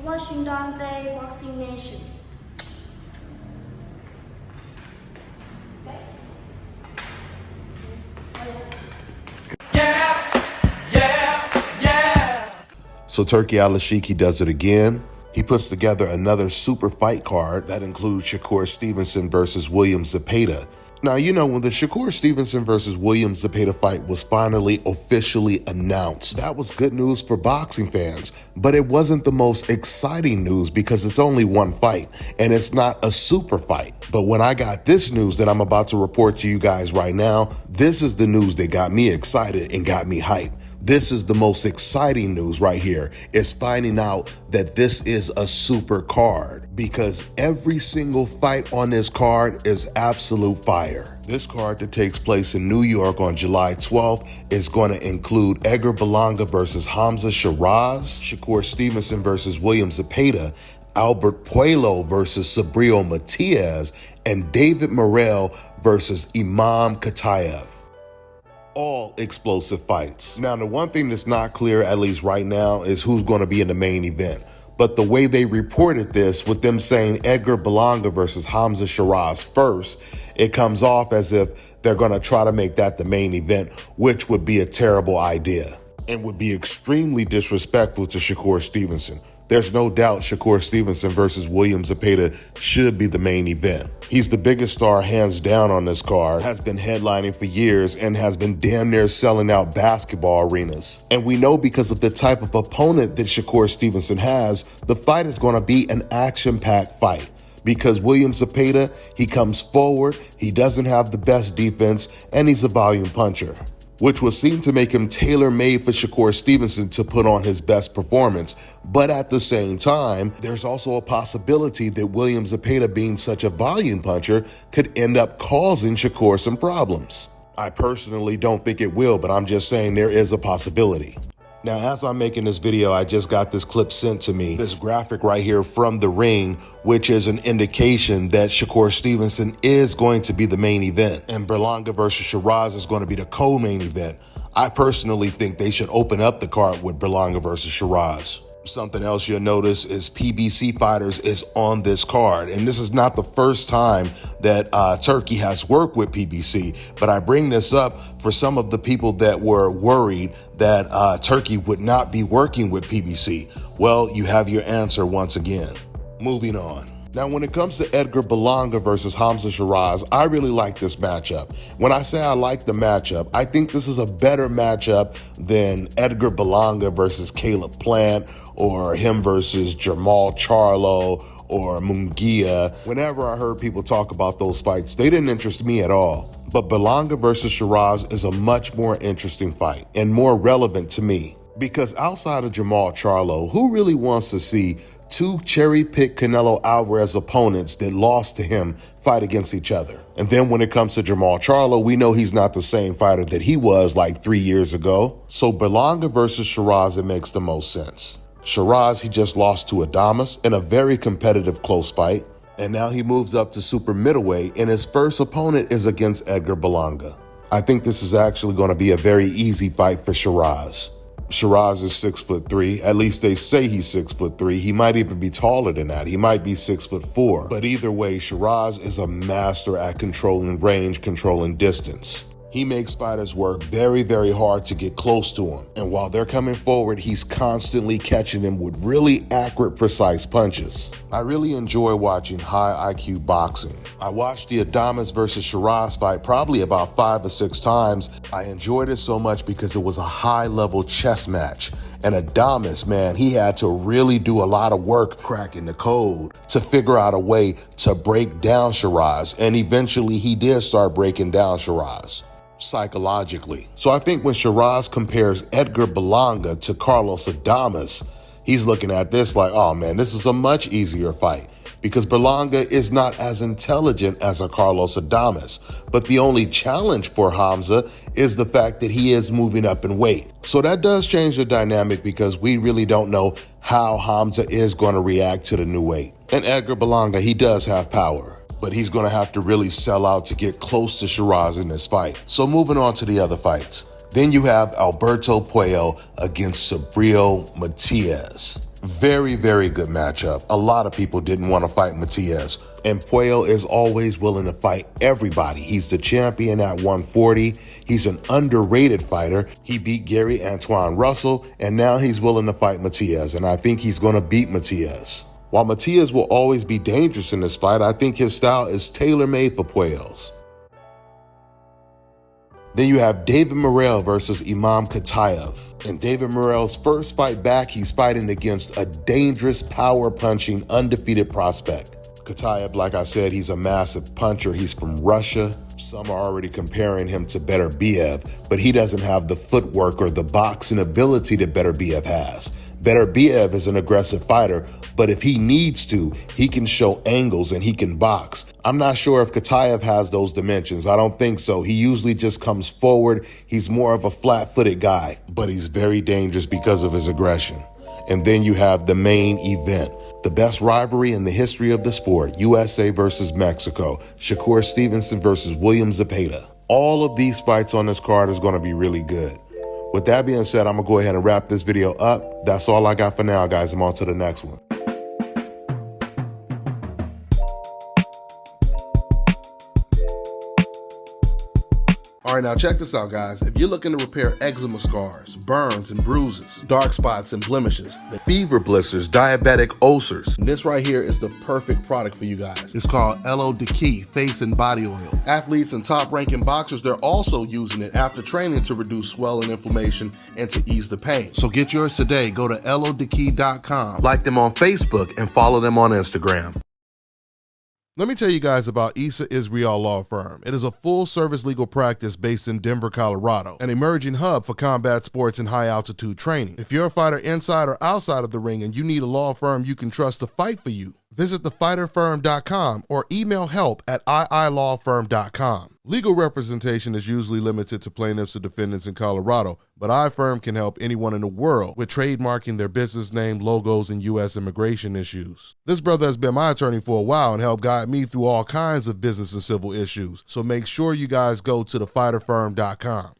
Washington Day Boxing Nation. So Turki Al-Ashiki does it again. He puts together another super fight card that includes Shakur Stevenson versus William Zepeda. Now, you know, when the Shakur Stevenson versus William Zepeda fight was finally officially announced, that was good news for boxing fans, but it wasn't the most exciting news because it's only one fight and it's not a super fight. But when I got this news that I'm about to report to you guys right now, this is the news that got me excited and got me hyped. This is the most exciting news right here, is finding out that this is a super card, because every single fight on this card is absolute fire. This card that takes place in New York on July 12th is going to include Edgar Berlanga versus Hamza Shiraz, Shakur Stevenson versus William Zepeda, Albert Puello versus Sabrio Matias, and David Morrell versus Imam Katayev. All explosive fights. Now, the one thing that's not clear, at least right now, is who's going to be in the main event. But the way they reported this, with them saying Edgar Berlanga versus Hamza Shiraz first, it comes off as if they're going to try to make that the main event, which would be a terrible idea and would be extremely disrespectful to Shakur Stevenson. There's no doubt Shakur Stevenson versus William Zepeda should be the main event. He's the biggest star hands down on this card, has been headlining for years, and has been damn near selling out basketball arenas. And we know because of the type of opponent that Shakur Stevenson has, the fight is going to be an action-packed fight. Because William Zepeda, he comes forward, he doesn't have the best defense, and he's a volume puncher, which would seem to make him tailor-made for Shakur Stevenson to put on his best performance. But at the same time, there's also a possibility that William Zepeda, being such a volume puncher, could end up causing Shakur some problems. I personally don't think it will, but I'm just saying there is a possibility. Now, as I'm making this video, I just got this clip sent to me, this graphic right here from the ring, which is an indication that Shakur Stevenson is going to be the main event and Berlanga versus Shiraz is going to be the co-main event. I personally think they should open up the card with Berlanga versus Shiraz. Something else you'll notice is PBC Fighters is on this card. And this is not the first time that Turki has worked with PBC. But I bring this up for some of the people that were worried that Turki would not be working with PBC. Well, you have your answer once again. Moving on. Now, when it comes to Edgar Berlanga versus Hamza Shiraz, I really like this matchup. When I say I like the matchup, I think this is a better matchup than Edgar Berlanga versus Caleb Plant or him versus Jermall Charlo or Munguia. Whenever I heard people talk about those fights, they didn't interest me at all. But Berlanga versus Shiraz is a much more interesting fight and more relevant to me. Because outside of Jermall Charlo, who really wants to see two cherry-picked Canelo Alvarez opponents that lost to him fight against each other? And then when it comes to Jermall Charlo, we know he's not the same fighter that he was like 3 years ago. So Berlanga versus Shiraz, it makes the most sense. Shiraz, he just lost to Adames in a very competitive close fight. And now he moves up to super middleweight, and his first opponent is against Edgar Berlanga. I think this is actually going to be a very easy fight for Shiraz. Shiraz is 6'3". At least they say he's 6'3". He might even be taller than that. He might be 6'4". But either way, Shiraz is a master at controlling range, controlling distance. He makes fighters work very, very hard to get close to him. And while they're coming forward, he's constantly catching them with really accurate, precise punches. I really enjoy watching high IQ boxing. I watched the Adames versus Shiraz fight probably about 5 or 6 times. I enjoyed it so much because it was a high-level chess match. And Adames, man, he had to really do a lot of work cracking the code to figure out a way to break down Shiraz. And eventually he did start breaking down Shiraz psychologically. So I think when Shiraz compares Edgar Berlanga to Carlos Adames, he's looking at this like, oh man, this is a much easier fight. Because Berlanga is not as intelligent as a Carlos Adames. But the only challenge for Hamza is the fact that he is moving up in weight. So that does change the dynamic because we really don't know how Hamza is going to react to the new weight. And Edgar Berlanga, he does have power, but he's going to have to really sell out to get close to Shiraz in this fight. So moving on to the other fights. Then you have Alberto Puello against Sabrio Matias. Very, very good matchup. A lot of people didn't want to fight Matias. And Puello is always willing to fight everybody. He's the champion at 140. He's an underrated fighter. He beat Gary Antoine Russell, and now he's willing to fight Matias. And I think he's going to beat Matias. While Matias will always be dangerous in this fight, I think his style is tailor-made for Puello's. Then you have David Morrell versus Imam Katayev. In David Morrell's first fight back, he's fighting against a dangerous, power-punching, undefeated prospect. Katayev, like I said, he's a massive puncher. He's from Russia. Some are already comparing him to Beterbiev, but he doesn't have the footwork or the boxing ability that Beterbiev has. Beterbiev is an aggressive fighter, but if he needs to, he can show angles and he can box. I'm not sure if Katayev has those dimensions. I don't think so. He usually just comes forward. He's more of a flat-footed guy, but he's very dangerous because of his aggression. And then you have the main event, the best rivalry in the history of the sport, USA versus Mexico, Shakur Stevenson versus William Zepeda. All of these fights on this card is going to be really good. With that being said, I'm going to go ahead and wrap this video up. That's all I got for now, guys. I'm on to the next one. All right, now check this out, guys. If you're looking to repair eczema scars, burns and bruises, dark spots and blemishes, fever blisters, diabetic ulcers, this right here is the perfect product for you guys. It's called Elo Diki Face and Body Oil. Athletes and top-ranking boxers, they're also using it after training to reduce swelling, inflammation, and to ease the pain. So get yours today. Go to elodiki.com, like them on Facebook, and follow them on Instagram. Let me tell you guys about Issa Israel Law Firm. It is a full-service legal practice based in Denver, Colorado, an emerging hub for combat sports and high-altitude training. If you're a fighter inside or outside of the ring and you need a law firm you can trust to fight for you, visit thefighterfirm.com or email help@iilawfirm.com. Legal representation is usually limited to plaintiffs or defendants in Colorado, but iFirm can help anyone in the world with trademarking their business name, logos, and U.S. immigration issues. This brother has been my attorney for a while and helped guide me through all kinds of business and civil issues, so make sure you guys go to thefighterfirm.com.